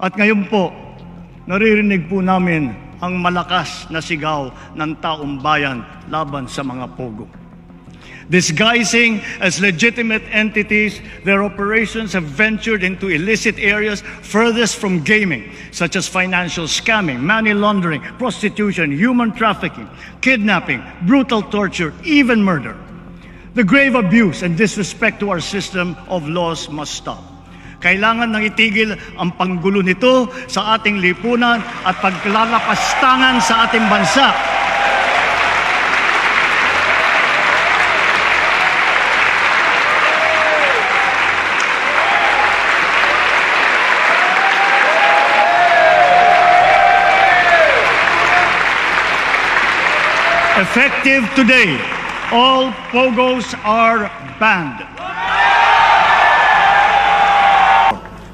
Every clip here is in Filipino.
At ngayon po, naririnig po namin ang malakas na sigaw ng taong bayan laban sa mga pogo. Disguising as legitimate entities, their operations have ventured into illicit areas furthest from gaming, such as financial scamming, money laundering, prostitution, human trafficking, kidnapping, brutal torture, even murder. The grave abuse and disrespect to our system of laws must stop. Kailangan nang itigil ang panggulo nito sa ating lipunan at paglalapastangan sa ating bansa. Effective today, all pogos are banned.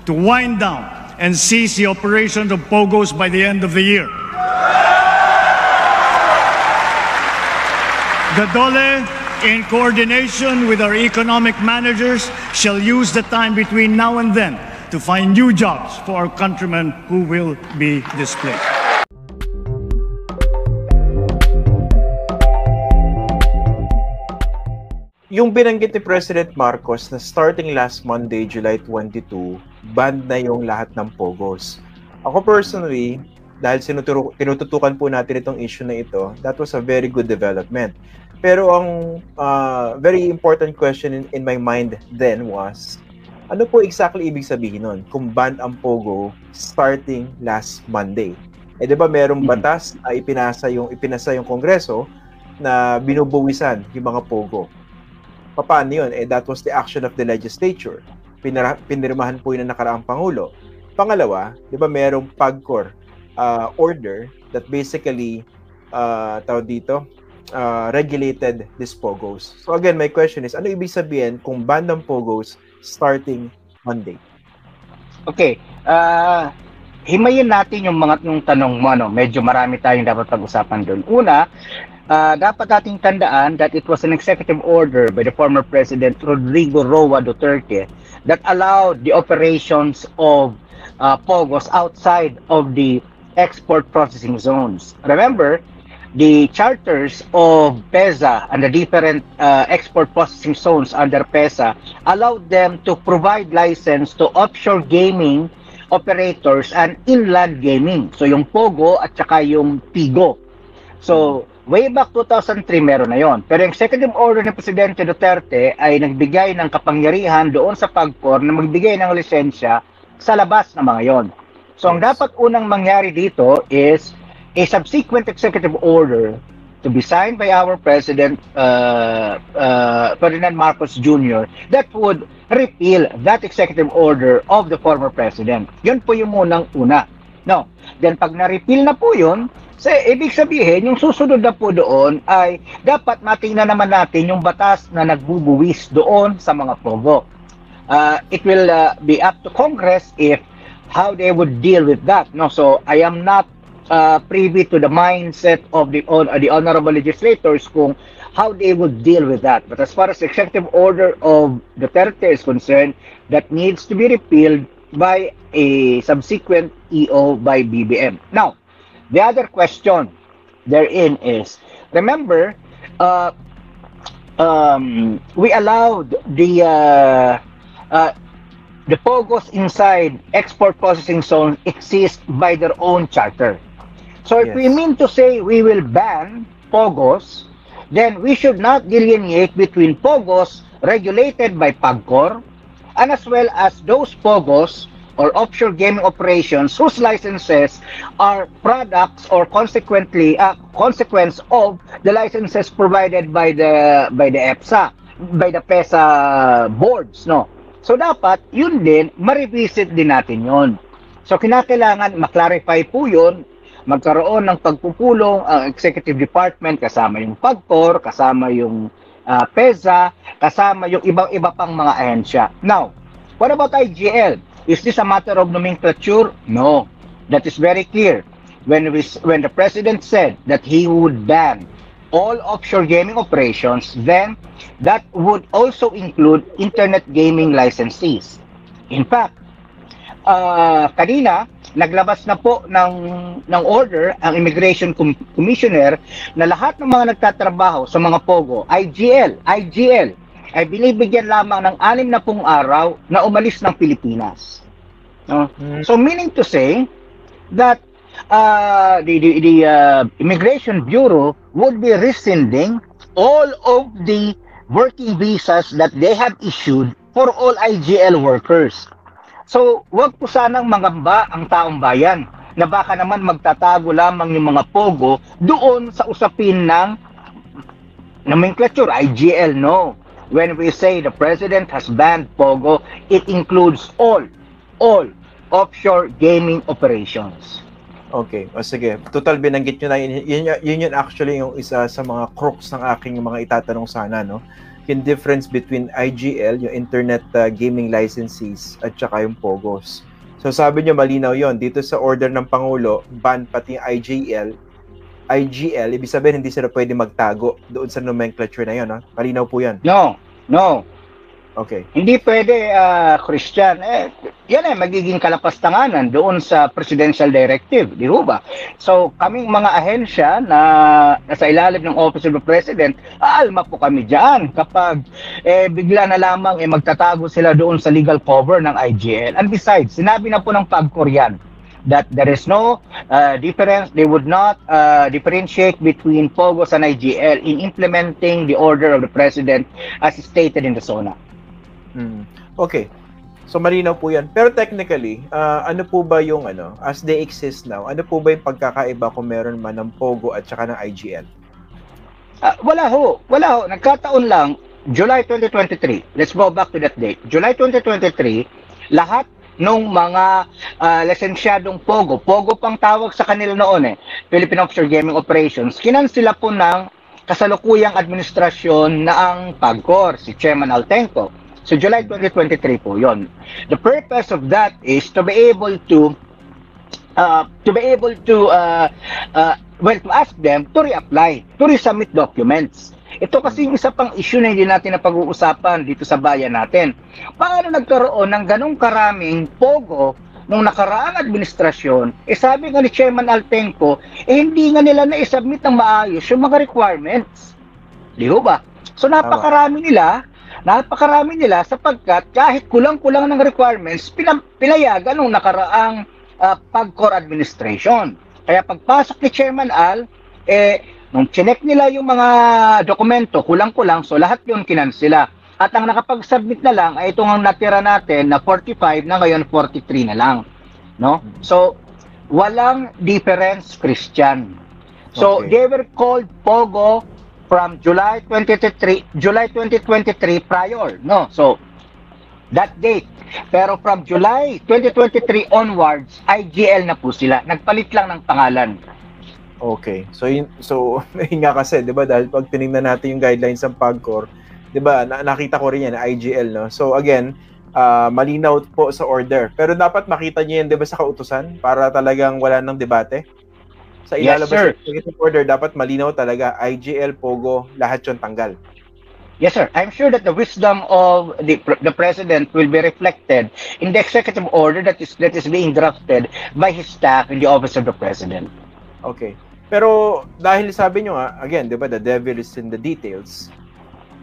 To wind down and cease the operations of pogos by the end of the year. The DOLE, in coordination with our economic managers, shall use the time between now and then to find new jobs for our countrymen who will be displaced. Yung binanggit ni President Marcos na starting last Monday, July 22, banned na yung lahat ng pogos. Ako personally, dahil tinututukan po natin itong issue na ito, that was a very good development. Pero ang very important question in my mind then was, ano po exactly ibig sabihin nun kung banned ang pogo starting last Monday? Eh di ba merong batas na ipinasa yung Kongreso na binubuwisan yung mga pogo? Paano yun? Eh, that was the action of the legislature. Pinirmahan po yun ng nakaraang Pangulo. Pangalawa, di ba merong PAGCOR order that basically regulated these pogos. So again, my question is, ano ibig sabihin kung ban ng pogos starting Monday? Okay. Himayin natin yung tanong mo. Medyo marami tayong dapat pag-usapan doon. Una, dapat nating tandaan that it was an executive order by the former President Rodrigo Roa Duterte that allowed the operations of pogos outside of the export processing zones. Remember, the charters of PEZA and the different export processing zones under PEZA allowed them to provide license to offshore gaming operators and inland gaming. So yung POGO at saka yung PIGO. So way back 2003 meron na yon. Pero yung executive order ni Presidente Duterte ay nagbigay ng kapangyarihan doon sa PAGCOR na magbigay ng lisensya sa labas ng mga yon. So ang dapat unang mangyari dito is a subsequent executive order to be signed by our President Ferdinand Marcos Jr. that would repeal that executive order of the former president. Yun po yung una. No. Then pag na-repeal na po yun, ibig sabihin, yung susunod na po doon ay dapat matingnan naman natin yung batas na nagbubuwis doon sa mga pogo. It will be up to Congress if how they would deal with that. No, so I am not privy to the mindset of the honorable legislators kung how they would deal with that. But as far as the executive order of Duterte is concerned, that needs to be repealed by a subsequent EO by BBM. Now, the other question therein is, remember, we allowed the pogos inside export processing zones exist by their own charter. So if we mean to say we will ban pogos, then we should not delineate between pogos regulated by PAGCOR and as well as those pogos or offshore gaming operations whose licenses are products or consequently consequence of the licenses provided by the EPSA, by the PESA boards, no. So dapat yun din ma-revisit din natin yun. So kinakailangan ma-clarify po yun, magkaroon ng pagpupulong ang executive department kasama yung PAGCOR, kasama yung PESA, kasama yung ibang-iba pang mga ahensya. Now, what about IGL? Is this a matter of nomenclature? No. That is very clear. When the president said that he would ban all offshore gaming operations, then that would also include internet gaming licensees. In fact, kanina, naglabas na po ng order ang Immigration Commissioner na lahat ng mga nagtatrabaho sa mga POGO, IGL, ay binibigyan lamang ng 60 araw na umalis ng Pilipinas. No? So meaning to say that the Immigration Bureau would be rescinding all of the working visas that they have issued for all IGL workers. So, wag po sanang mangamba ang taong bayan na baka naman magtatago lamang yung mga POGO doon sa usapin ng nomenclature, IGL. No. When we say the President has banned POGO, it includes all offshore gaming operations. Okay, o sige. Total, binanggit nyo na yun actually yung isa sa mga crux ng aking mga itatanong sana, no? Yung difference between IGL, yung internet gaming licensees, at saka yung POGOs. So sabi nyo malinaw yon dito sa order ng Pangulo, ban pati yung IGL, ibig sabihin hindi sila pwede magtago doon sa nomenclature na yun, no? Malinaw po yan. No. Okay. Hindi pwede, Christian. Yan magiging kalapastanganan doon sa presidential directive, di ba? So, kaming mga ahensya na nasa ilalim ng Office of the President, aalma po kami dyan kapag bigla na lamang magtatago sila doon sa legal cover ng IGL. And besides, sinabi na po ng PAGCOR yan that there is no difference, they would not differentiate between POGOs and IGL in implementing the order of the President as stated in the SONA. Okay. So malinaw po 'yan. Pero technically, ano po ba yung as they exist now? Ano po ba yung pagkakaiba kung meron man ng POGO at saka ng IGL? Wala ho. Nagkataon lang July 2023. Let's go back to that date. July 2023, lahat nung mga lisensyadong POGO pang tawag sa kanila noon Philippine Offshore Gaming Operations, kinansila po ng kasalukuyang administrasyon na ang PAGCOR, si Chairman Altenco. So July 2023 po 'yon. The purpose of that is to be able to ask them to reapply, to resubmit documents. Ito kasi yung isa pang issue na hindi natin napag-uusapan dito sa bayan natin. Paano nagkaroon ng ganong karaming POGO nung nakaraang administrasyon? Sabi nga ni Chairman Altenco, hindi nga nila na-submit ng maayos yung mga requirements. Di ba? So napakarami nila sapagkat kahit kulang-kulang ng requirements, pinayagan nung nakaraang PAGCOR administration. Kaya pagpasok ni Chairman Al, nung chinek nila yung mga dokumento, kulang-kulang, so lahat yun kinansila. At ang nakapag-submit na lang ay itong natira natin na 45 na ngayon 43 na lang. No? So, walang difference, Christian. So, Okay. they were called POGO from July 2023 prior, no? So, that date. Pero from July 2023 onwards, IGL na po sila. Nagpalit lang ng pangalan. Okay. So yun nga kasi, 'di ba, dahil pag tiningnan natin yung guidelines ng PAGCOR, 'di ba, nakita ko rin yan IGL, no. So again, malinaw po sa order. Pero dapat makita niyo yan, 'di ba, sa kautusan para talagang wala nang debate. Sa ilalabas Yes, sir. ng executive order, dapat malinaw talaga IGL, POGO, lahat 'yon tanggal. Yes, sir. I'm sure that the wisdom of the President will be reflected in the executive order that is being drafted by his staff in the Office of the President. Okay. Pero dahil sabi nyo nga, again, 'di ba, the devil is in the details.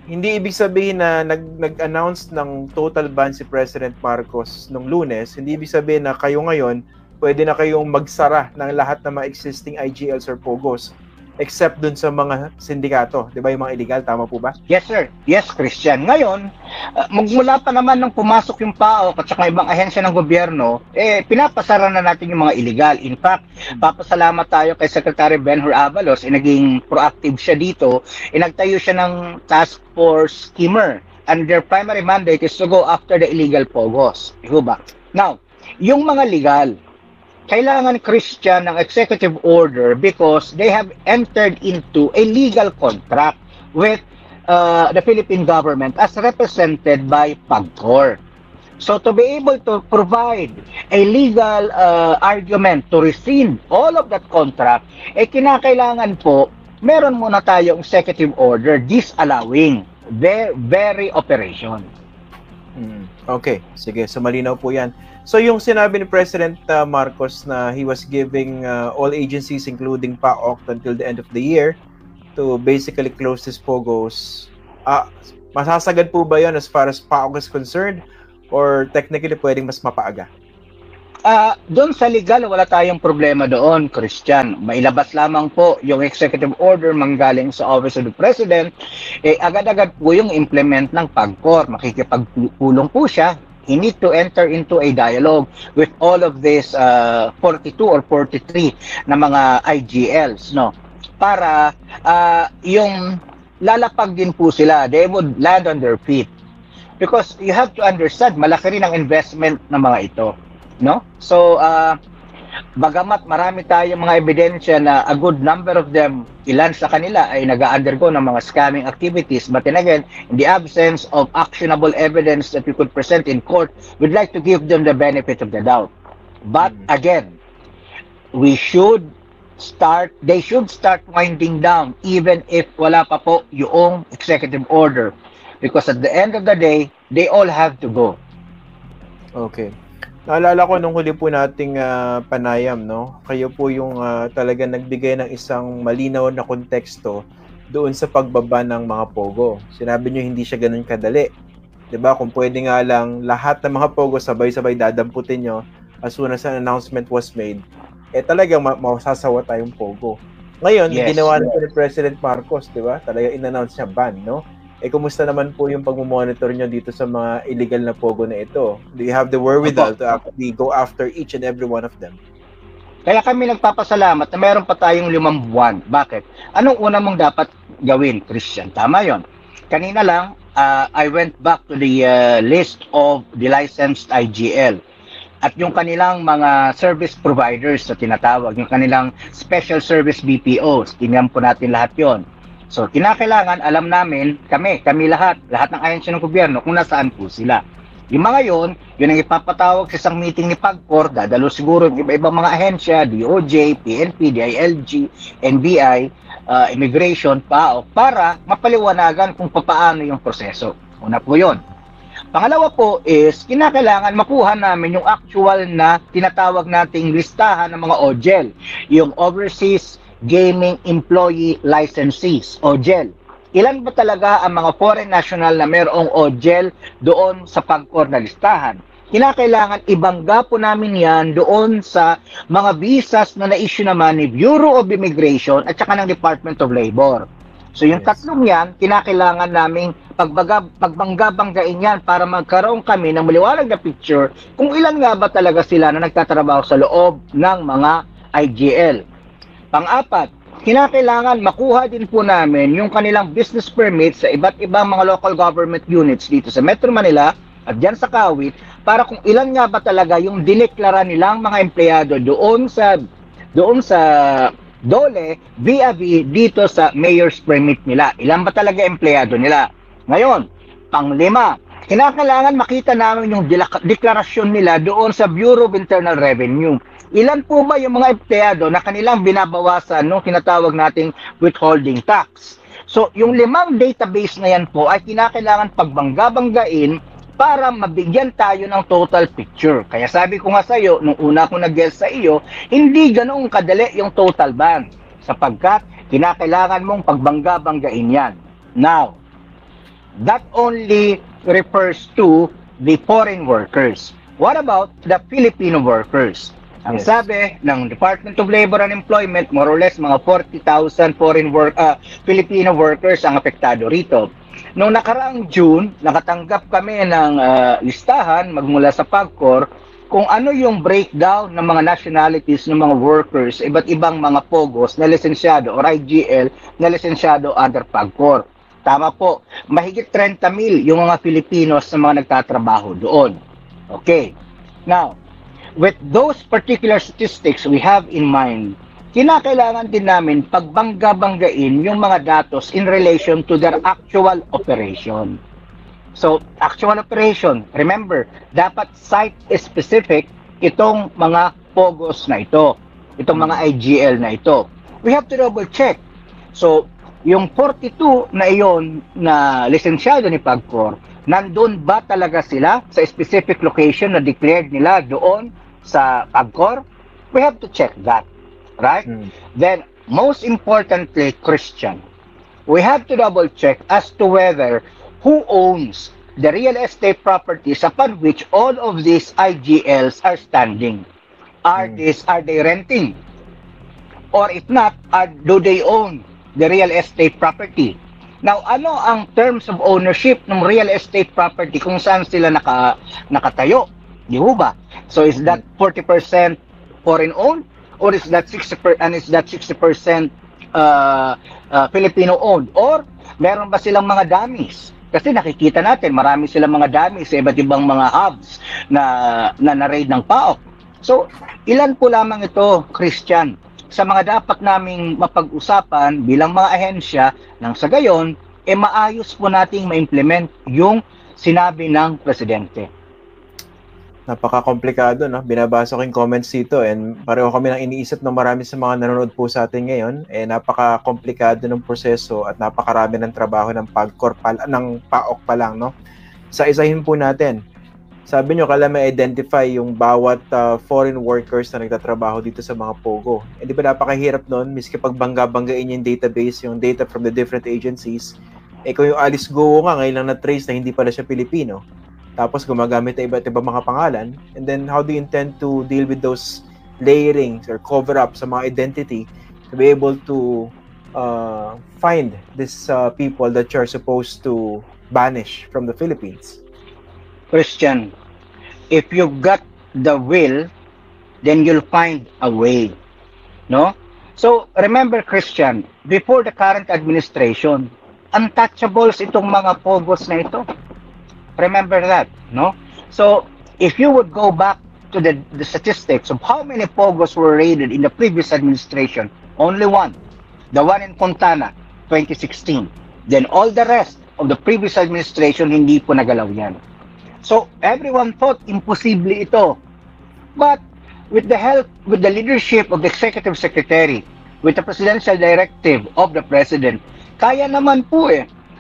Hindi ibig sabihin na nag-announce ng total ban si President Marcos nung Lunes, hindi ibig sabihin na kayo ngayon pwede na kayong magsara ng lahat ng mga existing IGLs or POGOs except dun sa mga sindikato, 'di ba, yung mga illegal, tama po ba? Yes, sir. Yes, Christian. Ngayon, magmula pa naman nung pumasok yung PAOK at saka ibang ahensya ng gobyerno, pinapasara na natin yung mga illegal. In fact, papasalamat tayo kay Secretary Benhur Avalos, naging proactive siya dito, nagtayo siya ng task force schemer, and their primary mandate is to go after the illegal POGOs. Diba? Now, yung mga legal, kailangan, Christian, ng executive order because they have entered into a legal contract with the Philippine government as represented by PAGCOR. So to be able to provide a legal argument to rescind all of that contract, kinakailangan po, meron muna tayong executive order disallowing their very operation. Okay, sige. So malinaw po yan. So yung sinabi ni President Marcos na he was giving all agencies including PAOK until the end of the year to basically close these POGOs, masasagad po ba yun as far as PAOK is concerned or technically pwedeng mas mapaaga? Doon sa legal, wala tayong problema doon, Christian. Mailabas lamang po yung executive order manggaling sa Office of the President, agad-agad po yung implement ng PAGCOR. Makikipagpulong po siya. He need to enter into a dialogue with all of these 42 or 43 na mga IGLs, no? Para yung lalapag din po sila, they would land on their feet. Because you have to understand, malaki rin ang investment ng mga ito. No? So, bagamat marami tayong mga ebidensya na a good number of them, ilan sa kanila ay nag-undergo ng mga scamming activities. But then again, in the absence of actionable evidence that we could present in court, we'd like to give them the benefit of the doubt. But again, they should start winding down even if wala pa po yung executive order. Because at the end of the day, they all have to go. Okay. Naalala ko nung huli po nating panayam, no? Kayo po yung talaga nagbigay ng isang malinaw na konteksto doon sa pagbaba ng mga POGO. Sinabi nyo hindi siya ganun kadali. 'Di ba? Kung pwede nga lang lahat ng mga POGO sabay-sabay dadamputin nyo as soon as an announcement was made, talagang masasawa tayong POGO. Ngayon, ginawa na ni President Marcos, 'di ba? Talaga in-announce niya ban, no? Kumusta naman po yung pag-monitor nyo dito sa mga illegal na POGO na ito? Do you have the wherewithal to actually go after each and every one of them? Kaya kami nagpapasalamat na meron pa tayong 5 buwan. Bakit? Anong una mong dapat gawin, Christian? Tama yon. Kanina lang, I went back to the list of the licensed IGL. At yung kanilang mga service providers na tinatawag, yung kanilang special service BPOs, tingnan po natin lahat yon. So, kinakailangan, alam namin, kami lahat ng ahensya ng gobyerno kung nasaan po sila. Yung mga yun ang ipapatawag sa isang meeting ni PAGCOR, dadalo siguro yung iba-ibang mga ahensya, DOJ, PNP, DILG, NBI, Immigration, PAOK, para mapaliwanagan kung paano yung proseso. Una po yun. Pangalawa po is, kinakailangan makuha namin yung actual na tinatawag nating listahan ng mga OJEL, yung Overseas Gaming Employee Licensees, OJEL. Ilan ba talaga ang mga foreign national na mayroong OJEL doon sa PAGCOR na listahan? Kinakailangan ibangga po namin yan doon sa mga visas na na-issue naman ni Bureau of Immigration at saka ng Department of Labor. So yung tatlong yan, kinakailangan naming pagbangga-banggain yan para magkaroon kami ng maliwanag na picture kung ilan nga ba talaga sila na nagtatrabaho sa loob ng mga IGL. Pang-apat, kinakailangan makuha din po namin yung kanilang business permit sa iba't ibang mga local government units dito sa Metro Manila at dyan sa Kawit para kung ilan nga ba talaga yung dineklara nilang mga empleyado doon sa DOLE vis-a-vis dito sa mayor's permit nila. Ilan ba talaga empleyado nila? Ngayon, pang-5, kinakailangan makita namin yung deklarasyon nila doon sa Bureau of Internal Revenue. Ilan po ba yung mga empleyado na kanilang binabawasan nung tinatawag nating withholding tax? So, yung 5 database na yan po ay kinakailangan pagbangga-banggain para mabigyan tayo ng total picture. Kaya sabi ko nga sa iyo, nung una ko nag-guess sa iyo, hindi ganoong kadali yung total ban sapagkat kinakailangan mong pagbangga-banggain yan. Now, that only refers to the foreign workers. What about the Filipino workers? Ang sabi ng Department of Labor and Employment, more or less mga 40,000 Filipino workers ang apektado rito. Noong nakaraang June, nakatanggap kami ng listahan magmula sa PAGCOR kung ano yung breakdown ng mga nationalities ng mga workers, iba't ibang mga POGOs na lisensyado or IGL na lisensyado under PAGCOR. Tama po, mahigit 30,000 yung mga Filipinos na mga nagtatrabaho doon. Okay. Now, with those particular statistics we have in mind, kinakailangan din namin pagbangga-banggain yung mga datos in relation to their actual operation. So, actual operation, remember, dapat site-specific itong mga POGOs na ito, itong mga IGL na ito. We have to double-check. So, yung 42 na iyon na lisensyado ni PAGCOR, Nandun ba talaga sila sa specific location na declared nila doon sa PAGCOR? We have to check that, right? Then, most importantly, Christian, we have to double check as to whether who owns the real estate properties upon which all of these IGLs are standing. Are they renting? Or if not, do they own the real estate property? Now, ano ang terms of ownership ng real estate property kung saan sila nakatayo? Di ba? So is that 40% foreign owned, or is that 60% Filipino owned, or meron ba silang mga dummies? Kasi nakikita natin marami silang mga dummies sa iba't ibang mga hubs na raid ng PAOK. So ilan po lamang ito, Christian, sa mga dapat naming mapag-usapan bilang mga ahensya nang sa gayon maayos po nating ma-implement yung sinabi ng presidente. Napaka-komplikado, no? Binabasa ko yung comments dito and pareho kami nang iniisip ng marami sa mga nanonood po sa atin ngayon. Napaka-komplikado ng proseso at napakarami ng trabaho ng ng PAOK pa lang, no? Sa isahin po natin. Sabi nyo, kailangan ma-identify yung bawat foreign workers na nagtatrabaho dito sa mga POGO. Di ba napakahirap nun, miski pag bangga-banggain yung database, yung data from the different agencies, kung yung Alice Go nga, ngayon lang na-trace na hindi pala siya Pilipino, tapos gumagamit na iba't ibang mga pangalan, and then how do you intend to deal with those layerings or cover-up sa mga identity to be able to find these people that you're supposed to banish from the Philippines? Christian, if you've got the will, then you'll find a way. No? So, remember, Christian, before the current administration, untouchables itong mga POGOs na ito. Remember that, no? So, if you would go back to the statistics of how many POGOs were raided in the previous administration, only one. The one in Fontana, 2016. Then all the rest of the previous administration, hindi po nagalaw yan. So, everyone thought imposible ito. But, with the help, with the leadership of the Executive Secretary, with the presidential directive of the President, kaya naman po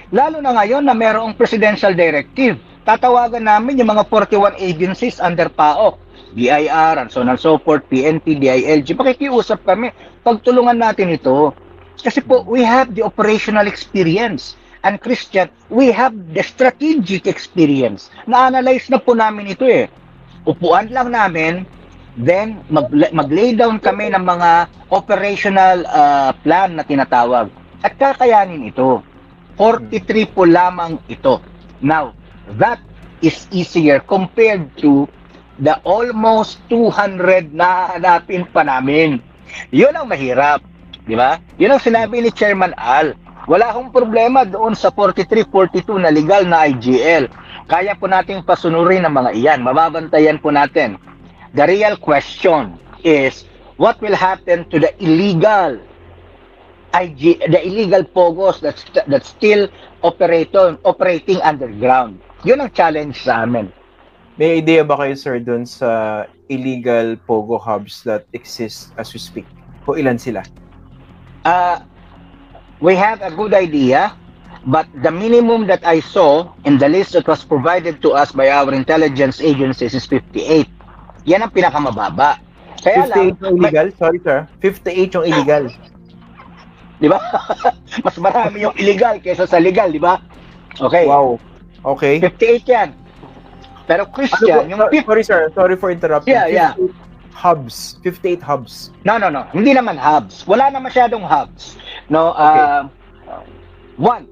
Lalo na ngayon na mayroong presidential directive, tatawagan namin yung mga 41 agencies under PAOK, BIR, and so on and so forth, PNP, DILG, pakikiusap kami, pagtulungan natin ito. Kasi po, we have the operational experience. And Christian, we have the strategic experience. Na-analyze na po namin ito Upuan lang namin, then mag-lay down kami ng mga operational plan na tinatawag. At kakayanin ito. 43 po lamang ito. Now, that is easier compared to the almost 200 na hanapin pa namin. Yun ang mahirap. Di ba? Yun ang sinabi ni Chairman Al. Wala akong problema doon sa 43, 42 na legal na IGL. Kaya po nating pasunurin ang mga iyan. Mababantayan po natin. The real question is, what will happen to the illegal POGOs that's still operating underground? Yun ang challenge sa amin. May idea ba kayo, sir, dun sa illegal POGO hubs that exist as we speak? O ilan sila? We have a good idea, but the minimum that I saw in the list that was provided to us by our intelligence agencies is 58. Yan ang pinakamababa. Kaya 58 yung illegal? Sorry, sir. 58 yung illegal. Di ba? Mas marami yung illegal kaysa sa legal, di ba? Okay. Wow. Okay. 58 yan. Pero Christian, sorry sir, sorry for interrupting. Yeah. Hubs. 58 hubs. No. Hindi naman hubs. Wala na masyadong hubs. No, Okay.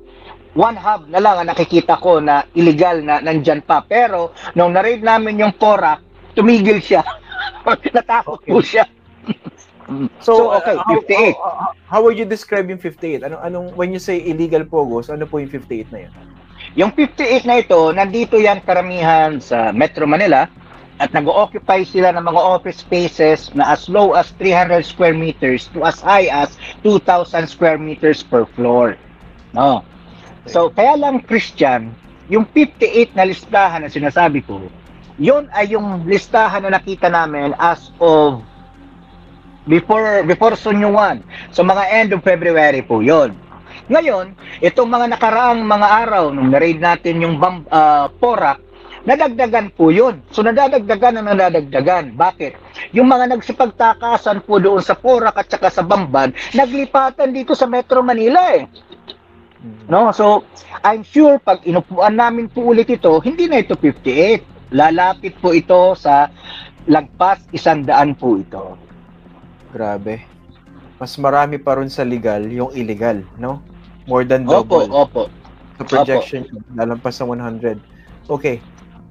One hub na lang ang nakikita ko na illegal na nandyan pa. Pero, nung na-raid namin yung Porac, tumigil siya. Natakot po siya. So, okay, 58. How would you describe yung 58? When you say illegal POGOs, ano po yung 58 na yan? Yung 58 na ito, nandito yan karamihan sa Metro Manila at nag-occupy sila ng mga office spaces na as low as 300 square meters to as high as 2,000 square meters per floor. No. So, kaya lang, Christian, yung 58 na listahan na sinasabi ko, yun ay yung listahan na nakita namin as of before Sunyuan. So, mga end of February po yun. Ngayon, itong mga nakaraang mga araw, nung na-raid natin yung Porac, nadagdagan po yun. So nadadagdagan na nadadagdagan. Bakit? Yung mga nagsipagtakasan po doon sa Porac at saka sa Bamban, naglipatan dito sa Metro Manila eh. No? So, I'm sure pag inupuan namin po ulit ito, hindi na ito 58. Lalapit po ito sa lagpas 100 po ito. Grabe. Mas marami pa rin sa legal yung illegal, no? More than double. Opo. Sa projection, lalampas sa 100. Okay.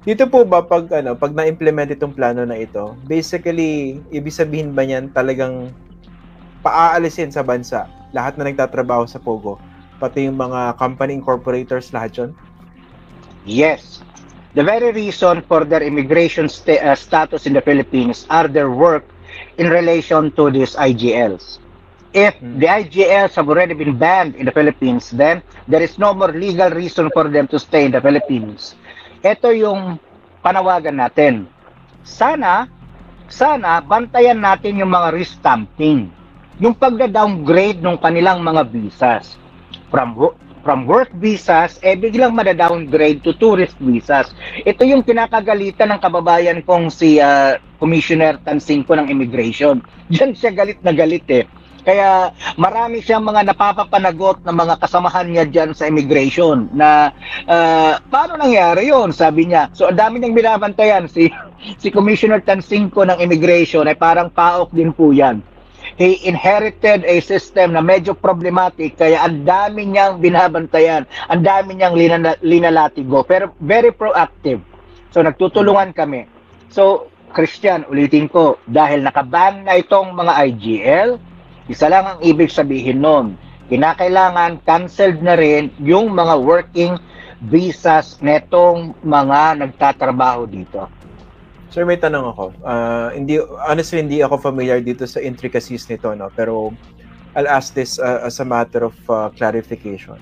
Dito po ba pag na-implement itong plano na ito, basically, ibig sabihin ba niyan talagang paaalisin sa bansa lahat na nagtatrabaho sa Pogo, pati yung mga company incorporators, lahat yun? Yes. The very reason for their immigration status in the Philippines are their work in relation to these IGLs. If the IGLs have already been banned in the Philippines, then there is no more legal reason for them to stay in the Philippines. Ito yung panawagan natin. Sana bantayan natin yung mga restamping. Yung pagda-downgrade ng kanilang mga visas. From work visas, biglang mada-downgrade to tourist visas. Ito yung kinakagalitan ng kababayan kong si Commissioner Tansingco ng Immigration. Diyan siya galit na galit eh. Kaya marami siyang mga napapapanagot ng mga kasamahan niya dyan sa immigration na paano nangyari yon, sabi niya. So ang dami niyang binabantayan si Commissioner Tansingco ng Immigration ay parang paok din po yan. He inherited a system na medyo problematic kaya ang dami niyang binabantayan, ang dami niyang linalatigo, pero very proactive. So nagtutulungan kami. So Christian, ulitin ko, dahil nakaban na itong mga IGL, isa lang ang ibig sabihin nun. Kinakailangan canceled na rin yung mga working visas netong mga nagtatrabaho dito. Sir, may tanong ako. Honestly, hindi ako familiar dito sa intricacies nito, no? Pero I'll ask this as a matter of clarification.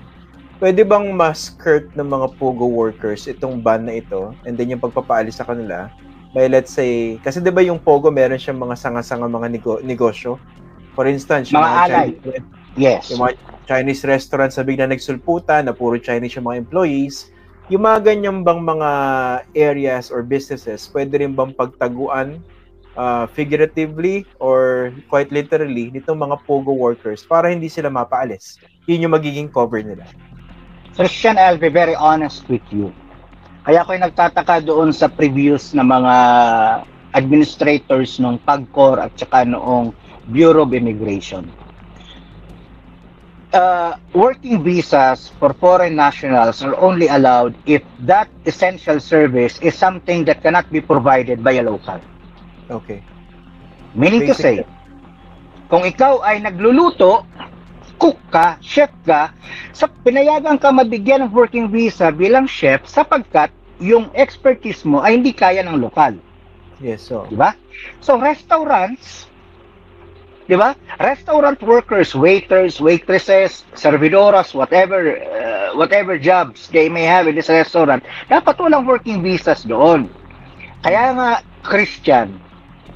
Pwede bang ma-skirt ng mga Pogo workers itong ban na ito and then yung pagpapaalis sa kanila by, let's say, kasi diba yung Pogo meron siyang mga sanga-sanga mga negosyo? For instance, yung mga alay. Yes. Yung mga Chinese restaurants na bigla nagsulputan na puro Chinese yung mga employees. Yung mga ganyan bang mga areas or businesses, pwede rin bang pagtaguan figuratively or quite literally nitong mga Pogo workers para hindi sila mapaalis? Yun yung magiging cover nila. Christian, I'll be very honest with you. Kaya ako'y nagtataka doon sa previous na mga administrators ng PAGCOR at saka noong Bureau of Immigration. Working visas for foreign nationals are only allowed if that essential service is something that cannot be provided by a local. Okay. Meaning to say, kung ikaw ay nagluluto, cook ka, chef ka, pinayagan ka mabigyan ng working visa bilang chef sapagkat yung expertise mo ay hindi kaya ng lokal. Yes, so. Diba? So restaurants, diba? Restaurant workers, waiters, waitresses, servidoras, whatever jobs they may have in this restaurant, dapat walang working visas doon. Kaya nga, Christian,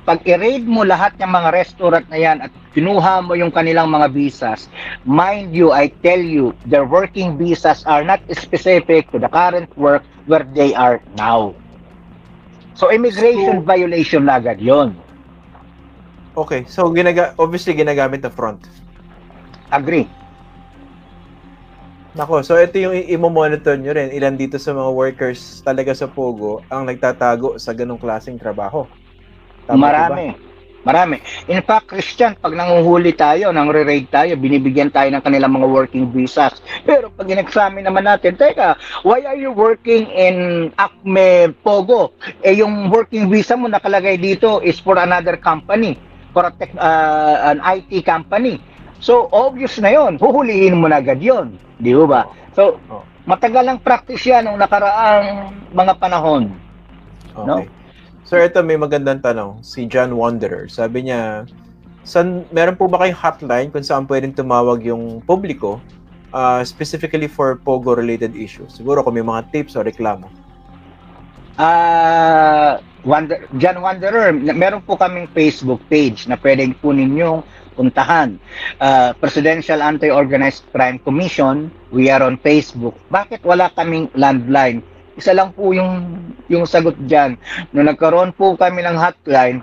pag i-raid mo lahat ng mga restaurant na yan at kinuha mo yung kanilang mga visas, mind you, I tell you, their working visas are not specific to the current work where they are now. So, immigration violation na agad yun. Okay, so obviously ginagamit na front. Agree. Nako, so ito yung i-monitor nyo rin. Ilan dito sa mga workers talaga sa Pogo ang nagtatago sa ganong klaseng trabaho? Tama Marami. Diba? Marami. In fact, Christian, pag nanguhuli tayo, nang-re-raid tayo, binibigyan tayo ng kanilang mga working visas. Pero pag in-examine naman natin, teka, why are you working in Acme Pogo? Yung working visa mo nakalagay dito is for another company, for an IT company. So, obvious na yon, huhulihin mo na agad yun. Di ba? So, matagal ang practice yan nung nakaraang mga panahon. Okay. No? Sir, ito may magandang tanong. Si John Wanderer. Sabi niya, meron po ba kayong hotline kung saan pwedeng tumawag yung publiko specifically for Pogo-related issues? Siguro kung may mga tips o reklamo. John Wanderer, meron po kaming Facebook page na pwedeng po ninyong puntahan. Presidential Anti-Organized Crime Commission, we are on Facebook. Bakit wala kaming landline? Isa lang po yung sagot dyan. Nung nagkaroon po kami ng hotline,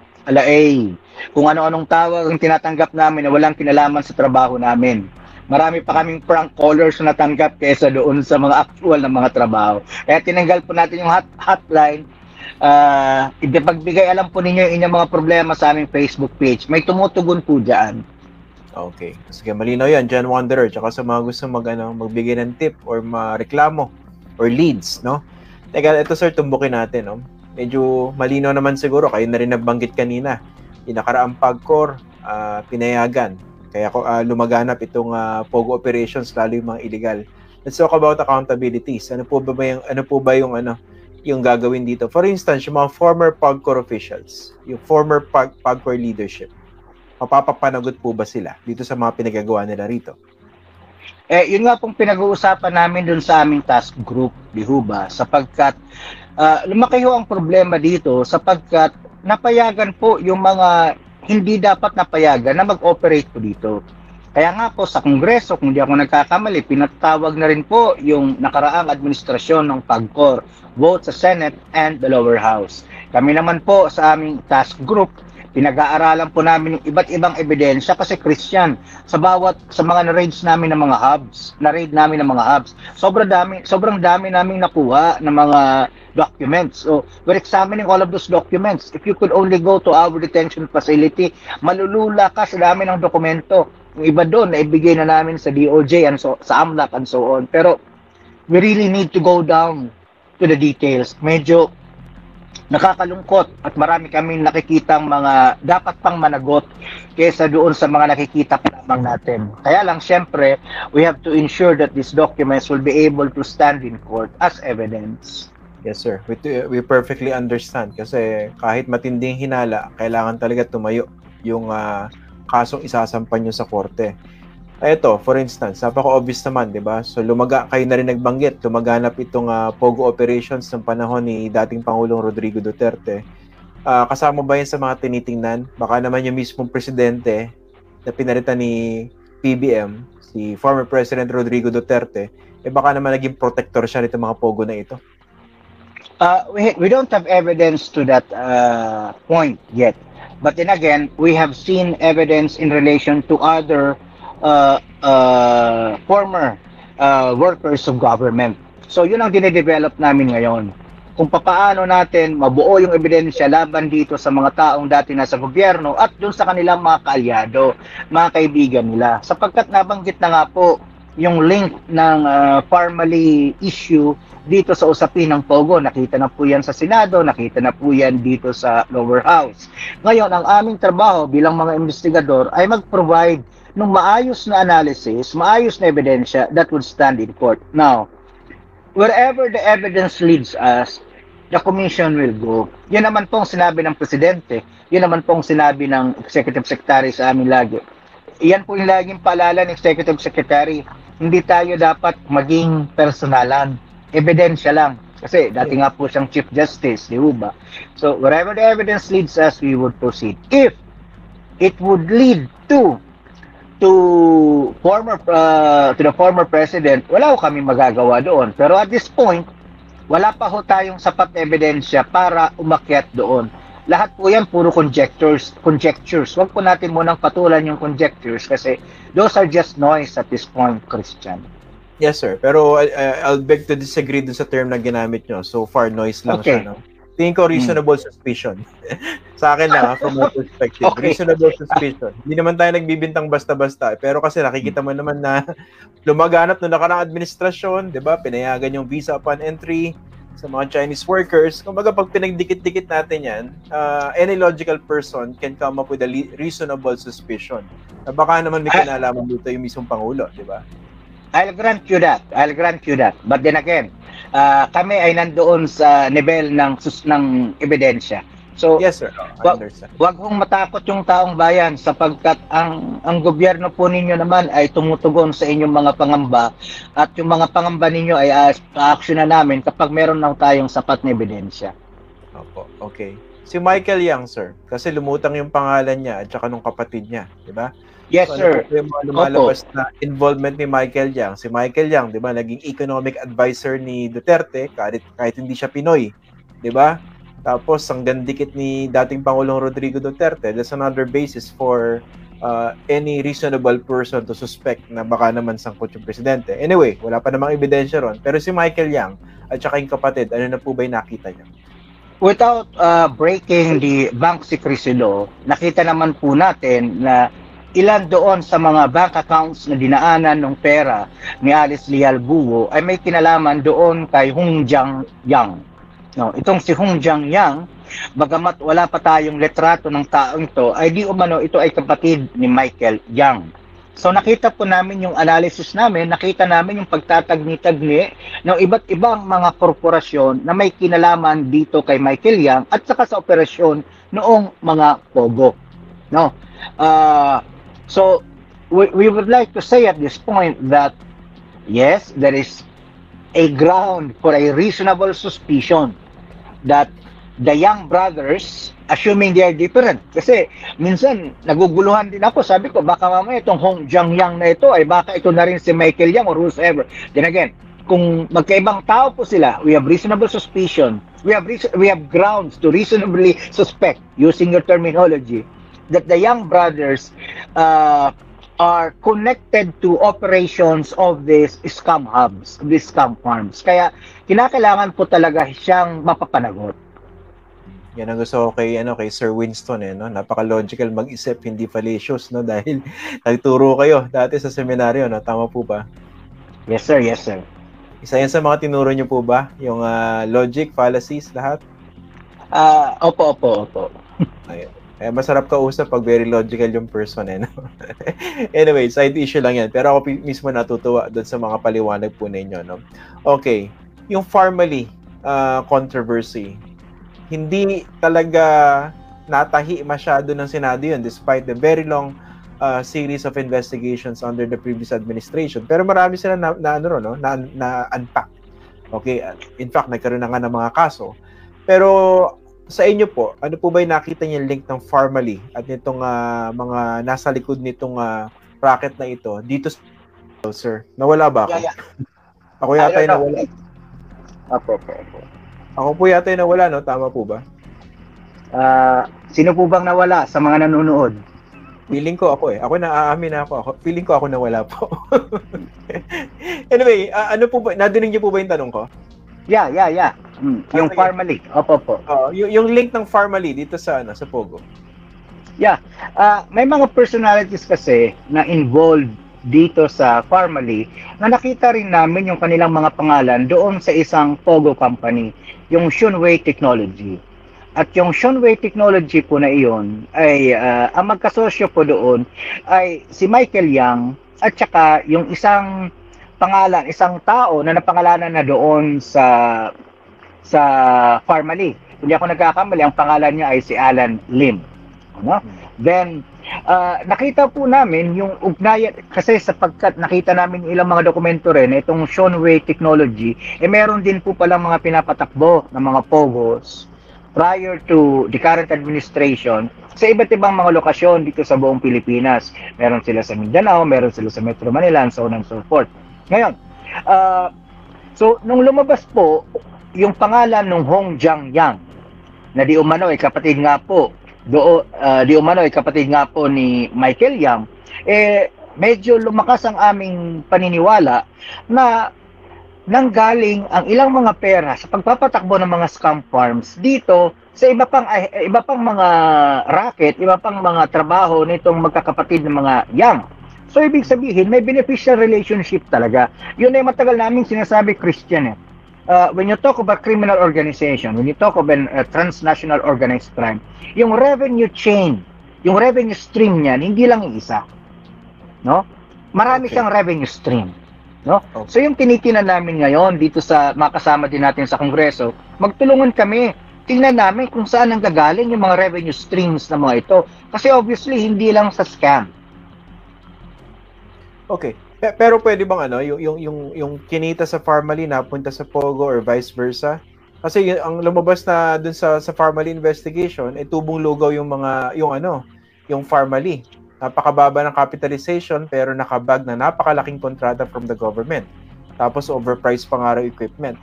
kung ano-anong tawag ang tinatanggap namin na walang kinalaman sa trabaho namin. Marami pa kaming prank callers na natanggap kaysa doon sa mga actual na mga trabaho. Kaya tinanggal po natin yung hotline. Pagbigay alam po ninyo yung inyong mga problema sa aming Facebook page. May tumutugon po dyan. Okay. Sige, malinaw yan. John Wanderer. Tsaka sa mga gusto magbigay ng tip or mareklamo or leads, no? Teka, ito sir, tumbukin natin, no? Medyo malinaw naman siguro. Kayo na rin nabanggit kanina. Yung nakaraang PAGCOR, pinayagan. Kaya lumaganap itong POGO operations, lalo yung mga illegal. Let's talk about accountabilities. Ano po ba yung gagawin dito? For instance, yung mga former PAGCOR officials, yung former PAGCOR leadership, mapapapanagot po ba sila dito sa mga pinagagawa nila rito? Yun nga pong pinag-uusapan namin dun sa aming task group, di ba? Sapagkat lumaki ho ang problema dito sapagkat napayagan po yung mga hindi dapat napayagan na mag-operate po dito. Kaya nga po sa Kongreso, kung di ako nagkakamali, pinatawag na rin po yung nakaraang administrasyon ng PAGCOR, both sa Senate and the lower house. Kami naman po sa aming task group, pinag-aaralan po namin yung iba't ibang ebidensya kasi Christian, sa mga na-raid namin ng mga hubs, sobrang dami naming nakuha ng mga documents. So, we're examining all of those documents. If you could only go to our detention facility, malulula ka sa dami ng dokumento. Yung iba doon, naibigay na namin sa DOJ and sa AMLAC and so on. Pero, we really need to go down to the details. Medyo nakakalungkot at marami kaming nakikitang mga dapat pang managot kaysa doon sa mga nakikita pa lamang natin. Kaya lang, syempre, we have to ensure that these documents will be able to stand in court as evidence. Yes, sir. We perfectly understand kasi kahit matinding hinala, kailangan talaga tumayo yung kasong isasampan nyo sa korte. Ito, for instance, napaka-obvious naman, di ba? So, kayo na rin nagbanggit, lumaganap itong POGO operations ng panahon ni dating Pangulong Rodrigo Duterte. Kasama ba yan sa mga tinitingnan? Baka naman yung mismong presidente na pinalitan ni PBM, si former President Rodrigo Duterte, baka naman naging protector siya nitong mga POGO na ito. We don't have evidence to that point yet. But then again, we have seen evidence in relation to other former workers of government. So yun ang dinedevelop namin ngayon. Kung papaano natin mabuo yung ebidensya laban dito sa mga taong dati nasa gobyerno at dun sa kanilang mga kaalyado, mga kaibigan nila. Sapagkat nabanggit na nga po yung link ng Parmali issue dito sa usapin ng POGO. Nakita na po yan sa Senado, nakita na po yan dito sa lower house. Ngayon, ang aming trabaho bilang mga investigador ay mag-provide ng maayos na analysis, maayos na ebidensya that would stand in court. Now, wherever the evidence leads us, the commission will go. Yan naman pong sinabi ng presidente, yan naman pong sinabi ng executive secretary sa amin lagi. Yan po yung laging paalala ng executive secretary, hindi tayo dapat maging personalan. Ebidensya lang. Kasi dati nga po siyang Chief Justice, di ba? So, wherever the evidence leads us, we would proceed. If it would lead to the former president, wala ko kami magagawa doon. Pero at this point, wala pa ho tayong sapat na ebidensya para umakyat doon. Lahat po yan, puro conjectures. Huwag po natin munang patulan yung conjectures kasi those are just noise at this point, Christian. Yes, sir. Pero I'll beg to disagree dun sa term na ginamit nyo. So far, noise lang siya, no? Tingin ko reasonable suspicion. Sa akin lang, from my perspective. Okay. Reasonable suspicion. Hindi naman tayo nagbibintang basta-basta. Pero kasi nakikita mo naman na lumaganap noong nakarang administrasyon, di ba? Pinayagan yung visa upon entry sa mga Chinese workers. Kumbaga, pag pinagdikit-dikit natin yan, any logical person can come up with a reasonable suspicion. Na baka naman may kinalaman dito yung mismong Pangulo, di ba? I'll grant you that. But then again, kami ay nandoon sa level ng ebidensya. So, yes, sir. I understand. Wag hong matakot yung taong bayan sapagkat ang gobyerno po ninyo naman ay tumutugon sa inyong mga pangamba at yung mga pangamba ninyo ay pa-action na namin kapag meron na tayong sapat na ebidensya. Opo, okay. Si Michael Yang, sir. Kasi lumutang yung pangalan niya at saka nung kapatid niya, di ba? Yes, So, sir. ano po yung mga lumalabas na involvement ni Michael Yang? Si Michael Yang, di ba, naging economic advisor ni Duterte kahit hindi siya Pinoy, di ba? Tapos, ang gandikit ni dating Pangulong Rodrigo Duterte, that's another basis for any reasonable person to suspect na baka naman sangkot yung presidente. Anyway, wala pa namang ebidensya ron. Pero si Michael Yang at saka yung kapatid, ano na po ba yung nakita niya? Without breaking the bank secrecy law, nakita naman po natin na ilan doon sa mga bank accounts na dinaanan ng pera ni Alice Leal Buo ay may kinalaman doon kay Hong Jiang Yang. No, itong si Hong Jiang Yang, bagamat wala pa tayong litrato ng taong ito, ay di umano ito ay kapatid ni Michael Yang. So nakita po namin yung analysis namin, nakita namin yung pagtatagni-tagni ng iba't ibang mga korporasyon na may kinalaman dito kay Michael Yang at saka sa operasyon noong mga Pogo. No? So we would like to say at this point that yes, there is a ground for a reasonable suspicion that the Yang brothers, assuming they are different, kasi minsan naguguluhan din ako, sabi ko baka mamaya itong Hong Jiang Yang na ito ay baka ito na rin si Michael Yang or whoever. Then again, kung magkaibang tao po sila, we have reasonable suspicion, we have grounds to reasonably suspect, using your terminology, that the Yang brothers are connected to operations of these scam hubs, these scam farms. Kaya kinakailangan po talaga siyang mapapanagot. Yan ang gusto ko kay Sir Winston no. Napaka-logical mag-isip, hindi fallacious no dahil nagturo kayo dati sa seminaryo no, tama po ba? Yes sir, yes sir. Isa yan sa mga tinuro niyo po ba, yung logic, fallacies, lahat? Opo. Ayun. Kaya masarap kausap pag very logical yung person no. Anyway, side issue lang yan. Pero ako mismo natutuwa doon sa mga paliwanag po ninyo no. Okay, yung formally controversy, hindi talaga natahi masyado ng Senado yun despite the very long series of investigations under the previous administration. Pero marami sila na unpack. Okay, in fact, nagkaroon na nga ng mga kaso. Pero sa inyo po, ano po ba yung nakita niyo link ng formally at nitong mga nasa likod nitong racket na ito dito sir? Nawala ba ako? Yeah. Ako yata ay nawala. Opo. Ako po yata ay nawala, no? Tama po ba? Sino po bang nawala sa mga nanonood? Feeling ko ako Ako naaamin na ako. Feeling ko ako nawala po. Anyway, ano po ba? Nadinig niyo po ba yung tanong ko? Yeah. Yung formally. Opo. Yung link ng formally dito sa Pogo. Yeah. May mga personalities kasi na involved dito sa formally na nakita rin namin yung kanilang mga pangalan doon sa isang Pogo company, yung Shunwei Technology. At yung Shunwei Technology po na iyon ay ang magkasosyo po doon ay si Michael Yang at saka yung isang tao na napangalanan na doon sa formally. Hindi ako nagkakamali, ang pangalan niya ay si Alan Lim. Ano? Then nakita po namin yung ugnayan kasi sapagkat nakita namin ilang mga dokumento rin itong Shunwei Technology, meron din po palang mga pinapatakbo ng mga Pogos prior to the current administration sa iba't ibang mga lokasyon dito sa buong Pilipinas. Meron sila sa Mindanao, meron sila sa Metro Manila, and so on and so forth. Ngayon, so nung lumabas po yung pangalan ng Hong Jiang Yang na di umano ay kapatid nga po ni Michael Yang, medyo lumakas ang aming paniniwala na nanggaling ang ilang mga pera sa pagpapatakbo ng mga scam farms dito sa iba pang mga racket, iba pang mga trabaho nitong magkakapatid ng mga Yang. So ibig sabihin, may beneficial relationship talaga. Yun ay matagal naming sinasabi, Christian. When you talk about criminal organization, when you talk about transnational organized crime, yung revenue chain, yung revenue stream niyan, hindi lang isa. No? Marami siyang revenue stream. No? Okay. So yung tinitinan namin ngayon dito sa makasama din natin sa Kongreso, magtulungan kami. Tingnan namin kung saan ang gagaling yung mga revenue streams na mga ito. Kasi obviously, hindi lang sa scam. Okay. Pero pwede bang yung kinita sa formally napunta sa Pogo or vice versa? Kasi ang lumabas na dun sa Pharmaly investigation, tubong lugaw yung yung Pharmaly. Napakababa ng capitalization pero nakabag na napakalaking kontrata from the government. Tapos overpriced pa nga raw equipment.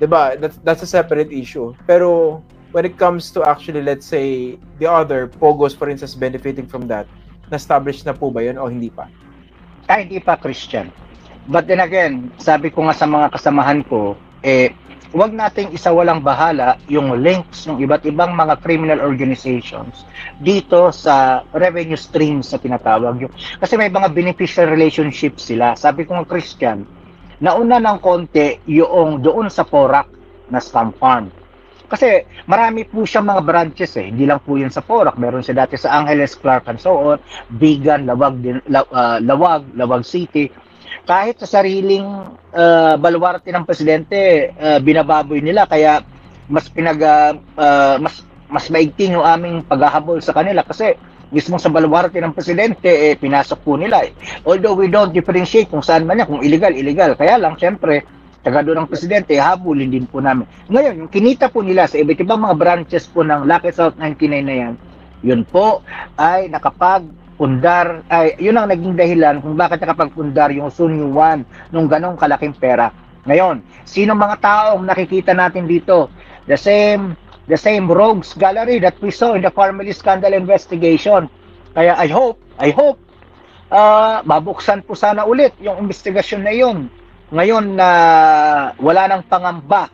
'Di ba? That's a separate issue. Pero when it comes to actually, let's say, the other Pogos, for instance, benefiting from that, na-establish na po ba yun o hindi pa? Hindi pa, Christian. But then again, sabi ko nga sa mga kasamahan ko, wag nating isawalang bahala yung links ng iba't ibang mga criminal organizations dito sa revenue streams na tinatawag. Kasi may mga beneficial relationships sila. Sabi ko nga, Christian, nauna ng konti yung doon sa Porac na scam farm. Kasi marami po siyang mga branches Hindi lang po yun sa Porac. Meron siya dati sa Angeles, Clark, and so on. Bigan, Lawag City. Kahit sa sariling baluarte ng presidente, binababoy nila. Kaya mas maigting yung aming paghahabol sa kanila. Kasi mismo sa baluarte ng presidente, pinasok po nila. Although we don't differentiate kung saan man yan, kung illegal. Kaya lang, syempre, taga doon ng presidente, habulin din po namin. Ngayon, yung kinita po nila sa iba't ibang mga branches po ng Lucky South 99 na yan, yun po ay nakapagpundar, yun ang naging dahilan kung bakit nakapagpundar yung Sunyu 1 nung ganong kalaking pera. Ngayon, sino mga taong nakikita natin dito? The same rogues gallery that we saw in the Pharmaly scandal investigation. Kaya I hope, mabuksan po sana ulit yung investigasyon na yun. Ngayon na wala nang pangamba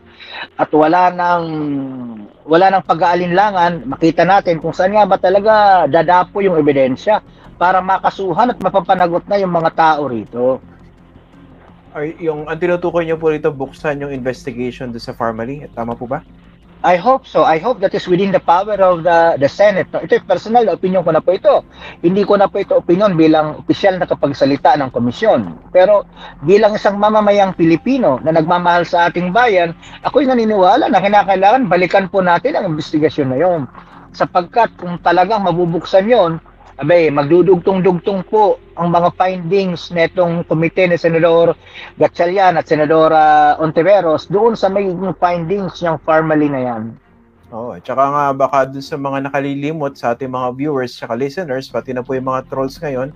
at wala nang pag-aalinlangan, makita natin kung saan nga ba talaga dadapo yung ebidensya para makasuhan at mapapanagot na yung mga tao rito. Ang tinutukoy niyo po rito, buksan yung investigation doon sa Pharmaly. Tama po ba? I hope so. I hope that is within the power of the Senate. Ito personal na opinion ko na po ito. Hindi ko na po ito opinion bilang opisyal na kapagsalita ng komisyon. Pero bilang isang mamamayang Pilipino na nagmamahal sa ating bayan, ako'y naniniwala na kinakailangan balikan po natin ang investigasyon na yon. Sapagkat kung talagang mabubuksan yon, magdudugtong-dugtong po ang mga findings netong komite ni Senador Gatchalian at Senadora Ontiveros doon sa may findings ng Pharmaly na yan. Tsaka nga baka doon sa mga nakalilimot sa ating mga viewers at listeners, pati na po yung mga trolls ngayon,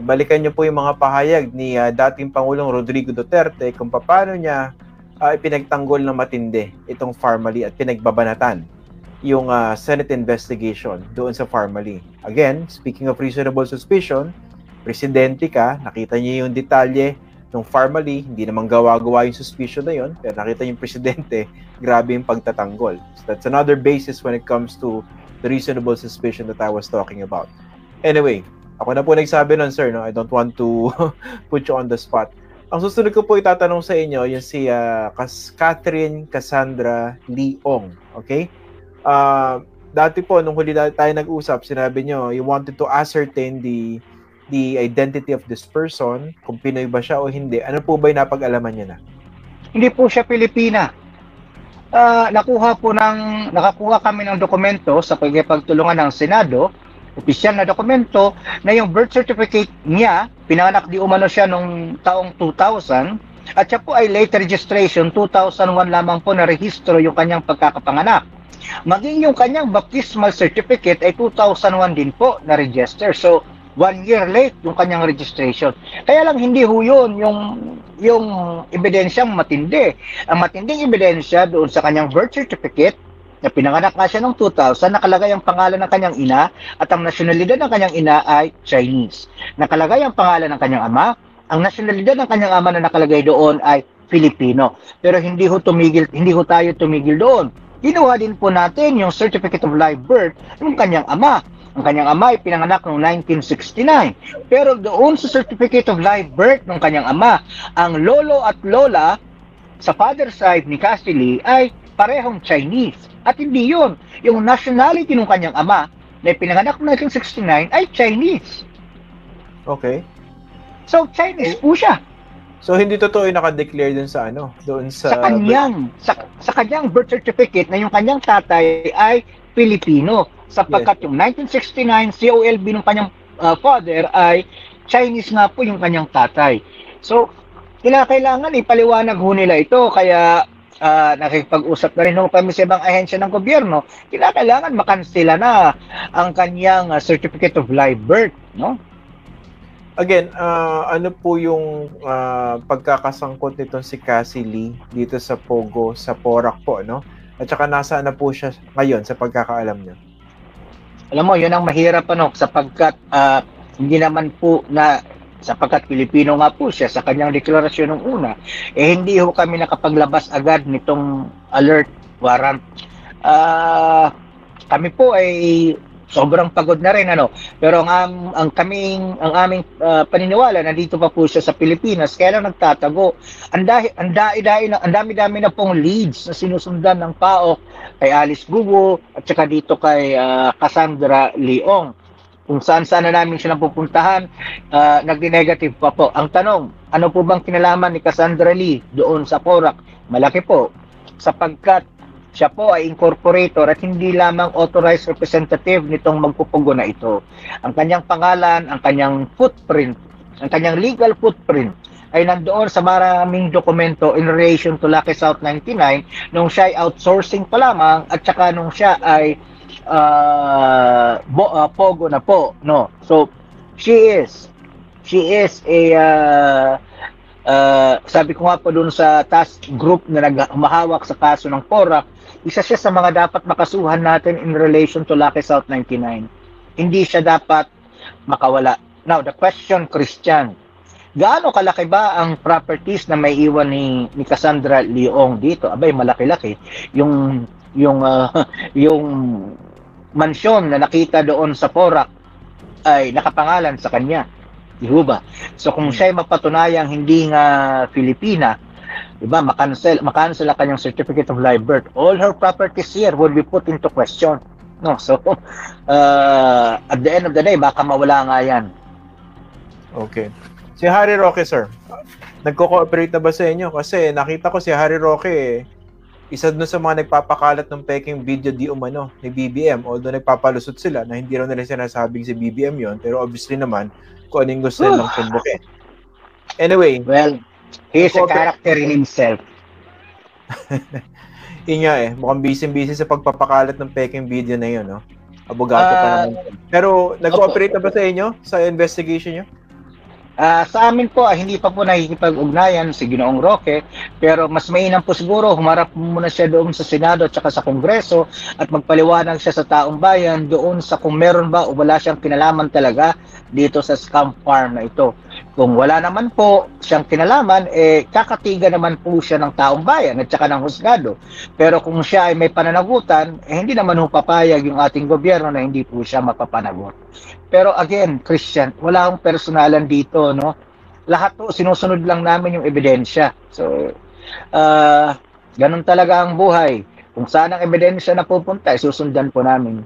balikan nyo po yung mga pahayag ni dating Pangulong Rodrigo Duterte kung paano niya ipinagtanggol ng matindi itong Pharmaly at pinagbabanatan yung Senate investigation doon sa Pharmaly. Again, speaking of reasonable suspicion, presidente ka, nakita niyo yung detalye ng Pharmaly, hindi naman gawa-gawa yung suspicion na yun, pero nakita niyo yung presidente, grabe yung pagtatanggol. So that's another basis when it comes to the reasonable suspicion that I was talking about. Anyway, ako na po nagsabi nun, sir, no? I don't want to put you on the spot. Ang susunod ko po itatanong sa inyo, yung si Catherine Cassandra Leong, okay? Dati po, nung huli tayo nag-usap, sinabi nyo, you wanted to ascertain the identity of this person, kung Pinoy ba siya o hindi. Ano po ba yung napag-alaman niya na? Hindi po siya Pilipina. Nakakuha kami ng dokumento sa pagtulungan ng Senado, opisyal na dokumento, na yung birth certificate niya, pinanganak di umano siya nung taong 2000, at siya po ay late registration, 2001 lamang po na rehistro yung kanyang pagkakapanganak. Maging yung kanyang baptismal certificate ay 2001 din po na register. So, 1 year late yung kanyang registration. Kaya lang hindi ho yun yung ebidensyang matindi. Ang matinding ebidensya doon sa kanyang birth certificate na pinanganak nga siya noong 2000, nakalagay ang pangalan ng kanyang ina at ang nasyonalidad ng kanyang ina ay Chinese. Nakalagay ang pangalan ng kanyang ama, ang nasyonalidad ng kanyang ama na nakalagay doon ay Filipino. Pero hindi ho tayo tumigil doon. Ginawa din po natin yung Certificate of Live Birth ng kanyang ama. Ang kanyang ama ay pinanganak noong 1969. Pero doon sa Certificate of Live Birth ng kanyang ama, ang lolo at lola sa father side ni Cassie Lee ay parehong Chinese. At hindi yun. Yung nationality ng kanyang ama na pinanganak noong 1969 ay Chinese. Okay. So, Chinese po siya. So hindi totoo yung naka-declare dun sa doon sa kanyang birth certificate na yung kanyang tatay ay Pilipino sapagkat yung 1969 COLB ng kanyang father ay Chinese nga po yung kanyang tatay. So kailangan ipaliwanag ho nila ito kaya nakikipag-usap na rin ho kami sa ibang ahensya ng gobyerno, kinakailangan makansela na ang kanyang certificate of live birth, no? Again, ano po yung pagkakasangkot nitong si Cassie Lee dito sa Pogo, sa Porac po, no? At saka nasaan na po siya ngayon sa pagkakaalam niyo? Alam mo, yun ang mahirap, ano, sapagkat hindi naman po na, sapagkat Pilipino nga po siya sa kanyang deklarasyon ng una, hindi ho kami nakapaglabas agad nitong alert warrant. Kami po ay sobrang pagod na rin, ano, pero ang aming paniniwala na dito pa po siya sa Pilipinas, kaya lang nagtatago. Ang dami-dami na pong leads na sinusundan ng PAOK kay Alice Guo at saka dito kay Cassandra Leong. Kung saan-saan na namin siya napupuntahan, nagdi-negative pa po. Ang tanong, ano po bang kinalaman ni Cassandra Lee doon sa Porac? Malaki po, sapagkat siya po ay incorporator at hindi lamang authorized representative nitong magpupugo na ito. Ang kanyang pangalan, ang kanyang footprint, ang kanyang legal footprint ay nandoon sa maraming dokumento in relation to Lucky South 99 nung siya ay outsourcing pa lamang at saka nung siya ay pogo na po, no? So she is a sabi ko nga po doon sa task group na humahawak sa kaso ng Porac, isa siya sa mga dapat makasuhan natin in relation to Lucky South 99. Hindi siya dapat makawala. Now, the question, Christian, gaano kalaki ba ang properties na may iwan ni Cassandra Leong dito? Abay, malaki-laki. Yung mansyon na nakita doon sa Porac ay nakapangalan sa kanya. Di ba? So kung siya ay mapatunayang hindi nga Filipina, diba, makancel ang kanyang certificate of live birth, all her properties here would be put into question. No, so at the end of the day, baka mawala nga yan. Okay. Si Harry Roque, sir, nagko-cooperate na ba sa inyo? Kasi nakita ko si Harry Roque, isa dun sa mga nagpapakalat ng peking video di umano ni BBM, although nagpapalusot sila na hindi raw nila sinasabing si BBM yon, pero obviously naman kung anong gusto nilang tumbukin. Anyway, well, he is a character in himself. Yun nga mukhang busy sa pagpapakalat ng peking video na yun, no? Abogado pa naman. Pero nag-cooperate na ba sa inyo sa investigation nyo? Sa amin po, hindi pa po nakikipag-ugnayan si Ginoong Roque, pero mas mainam po siguro humarap muna siya doon sa Senado at saka sa Kongreso at magpaliwanag siya sa taong bayan doon sa kung meron ba o wala siyang kinalaman talaga dito sa scam farm na ito. Kung wala naman po siyang kinalaman, kakatiga naman po siya ng taong bayan at saka ng husgado. Pero kung siya ay may pananagutan, hindi naman papayag yung ating gobyerno na hindi po siya mapapanagot. Pero again, Christian, wala akong personalan dito, no? Lahat po, sinusunod lang namin yung ebidensya. So, ganun talaga ang buhay. Kung saan ang ebidensya na pupunta, susundan po namin.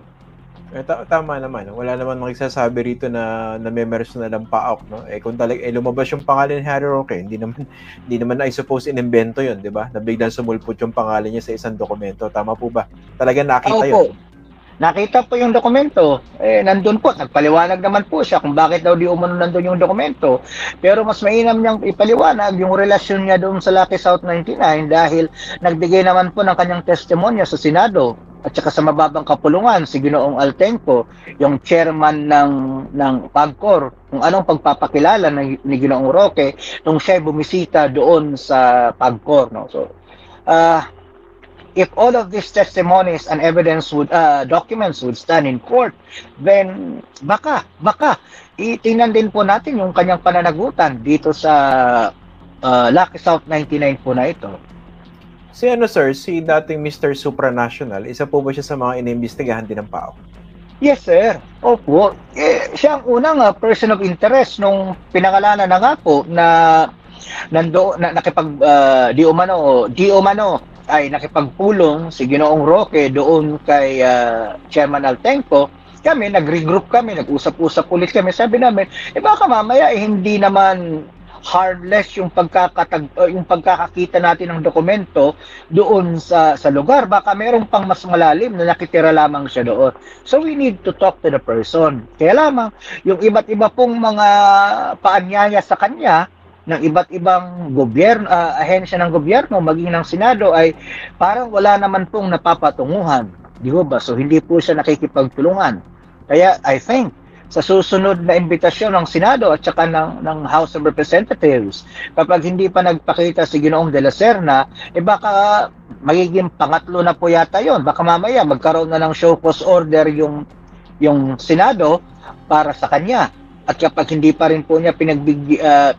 Tama naman. Wala naman magsasabi rito na may personal ang PAOK, no? Kung talaga lumabas yung pangalan ni Harry Roque, hindi naman I suppose inimbento 'yon, 'di ba? Na biglang sumulpot yung pangalan niya sa isang dokumento. Tama po ba? Talaga nakita 'yon. Nakita po yung dokumento. Nandun po, nagpaliwanag naman po siya kung bakit daw di umano nandun yung dokumento. Pero mas mainam niyang ipaliwanag yung relasyon niya doon sa Lucky South 99 dahil nagbigay naman po ng kanyang testimonya sa Senado at saka sa mababang kapulungan si Ginoong Altenco, yung chairman ng PAGCOR, kung anong pagpapakilala ni Ginoong Roque nung siya bumisita doon sa PAGCOR, no? So if all of these testimonies and evidence documents would stand in court, then baka itingnan din po natin yung kanyang pananagutan dito sa Lucky South 99 po na ito. Si sir, si dating Mr. Supranational, isa po ba siya sa mga inimbestigahan din ng PAOK? Yes, sir. Opo. Siya ang unang person of interest nung pinangalanan na nga po na nakipag di umano ay nakipagpulong si Ginoong Roque doon kay Chairman Altenco. Kami, nag-regroup kami, nag-usap-usap ulit kami. Sabi namin, baka mamaya hindi naman harmless yung pagkakakita natin ng dokumento doon sa lugar. Baka mayroong pang mas malalim na nakitira lamang siya doon. So we need to talk to the person. Kaya lamang, yung iba't iba pong mga paanyaya sa kanya, ng iba't ibang gobyerno, ahensya ng gobyerno, maging ng Senado ay parang wala naman pong napapatunguhan. Di ba? So hindi po siya nakikipagtulungan. Kaya I think sa susunod na imbitasyon ng Senado at saka ng House of Representatives, kapag hindi pa nagpakita si Ginoong De La Serna, baka magiging pangatlo na po yata yon. Baka mamaya magkaroon na ng show cause order yung Senado para sa kanya. At kapag hindi pa rin po niya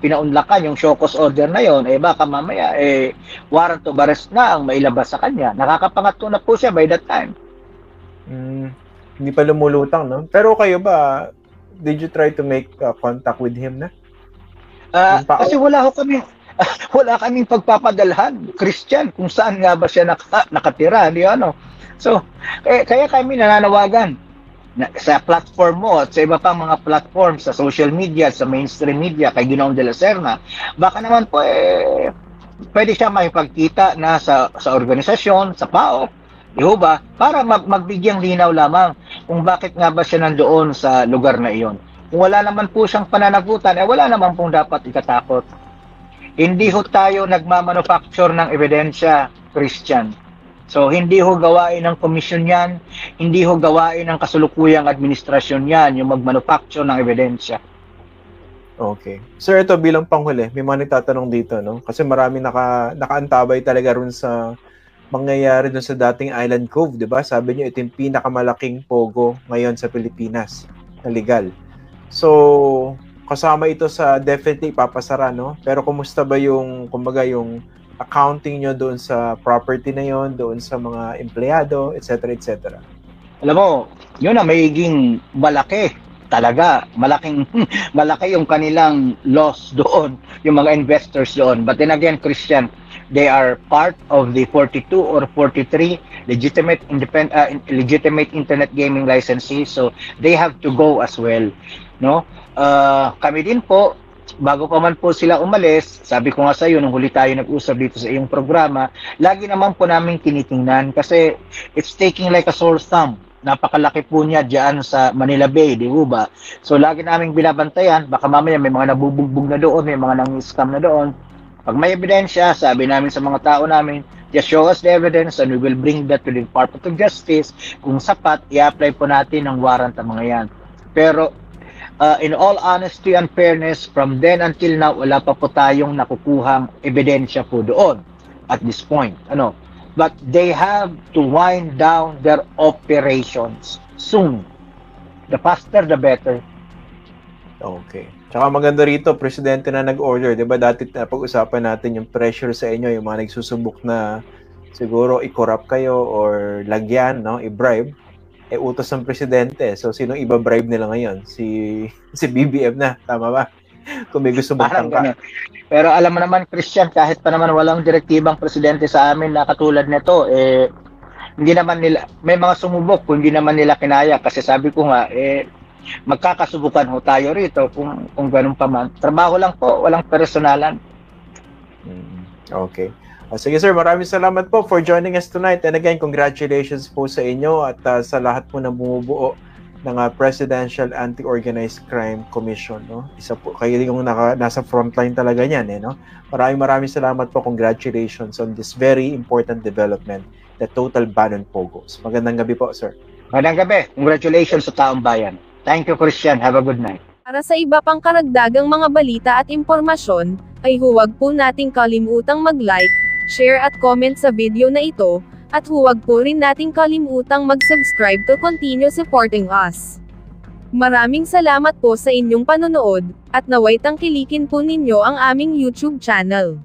pinaunlakan yung show cause order na yon, baka mamaya warrant of arrest na ang mailabas sa kanya. Nakakapangatlo na po siya by that time. Hindi pa lumulutang, no? Pero kayo ba, did you try to make contact with him na? Kasi wala kaming pagpapadalhan, Christian, kung saan nga ba siya nakatira, di ano? So, kaya kami nananawagan sa platform mo at sa iba pang mga platform, sa social media, sa mainstream media, kay Ginoong De La Serna, baka naman po pwede siya makipagkita na sa organisasyon, sa PAOK, di ba? Para magbigyang linaw lamang kung bakit nga ba siya nandoon sa lugar na iyon. Kung wala naman po siyang pananagutan, wala naman pong dapat ikatakot. Hindi ho tayo nagmamanufacture ng ebidensya, Christian. So, hindi ho gawain ng komisyon yan, hindi ho gawain ng kasulukuyang administrasyon yan, yung magmanufacture ng ebidensya. Okay. Sir, ito bilang panghuli, may mga nagtatanong dito, no? Kasi marami nakaantabay talaga rin sa mangyayari dun sa dating Island Cove, di ba? Sabi niyo, ito yung pinakamalaking pogo ngayon sa Pilipinas na legal. So, kasama ito sa definitely ipapasara, no? Pero kumusta ba yung, kumbaga, yung accounting nyo doon sa property na yon, doon sa mga empleyado, etc., etc.? Alam mo, yun na magiging malaki talaga. Malaki yung kanilang loss doon, yung mga investors doon. But then again, Christian, they are part of the 42 or 43 legitimate internet gaming licensees, so they have to go as well, no? Kami din po, bago pa man po sila umalis, sabi ko nga sa iyo nung huli tayo nag-usap dito sa iyong programa, lagi naman po namin tinitingnan kasi it's taking like a sore thumb. Napakalaki po niya diyan sa Manila Bay, di ba? So lagi naming binabantayan, baka mamaya may mga nabubugbog na doon, may mga nang-scam na doon. Pag may ebidensya, sabi namin sa mga tao namin, just show us the evidence and we will bring that to the Department of Justice. Kung sapat, i-apply po natin ang warrant ang mga yan. Pero in all honesty and fairness, from then until now, wala pa po tayong nakukuhang ebidensya po doon at this point. But they have to wind down their operations soon. The faster, the better. Okay. Tsaka maganda rito, presidente na nag-order. Diba dati na pag-usapan natin yung pressure sa inyo, yung mga nagsusubok na siguro i-corrupt kayo or lagyan, no? I-bribe. Utos ng presidente. So, sino iba-bribe nila ngayon? Si BBM na. Tama ba? Kung may gusto magtangka. Pero alam mo naman, Christian, kahit pa naman walang direktibang presidente sa amin na katulad nito, hindi naman nila, may mga sumubok kung hindi naman nila kinaya. Kasi sabi ko nga, magkakasubukan ho tayo rito kung ganun pa man. Trabaho lang po, walang personalan. Okay. Sige sir, maraming salamat po for joining us tonight. And again, congratulations po sa inyo at sa lahat po na bumubuo ng Presidential Anti-Organized Crime Commission. No? Isa po, kayo yung nasa frontline talaga niyan. No? Maraming salamat po. Congratulations on this very important development, the total ban on POGOs. Magandang gabi po, sir. Magandang gabi. Congratulations sa taong bayan. Thank you, Christian. Have a good night. Para sa iba pang karagdagang mga balita at impormasyon, ay huwag po nating kalimutang mag-like, share at comment sa video na ito, at huwag po rin nating kalimutang mag-subscribe to continue supporting us. Maraming salamat po sa inyong panonood, at naway tangkilikin po ninyo ang aming YouTube channel.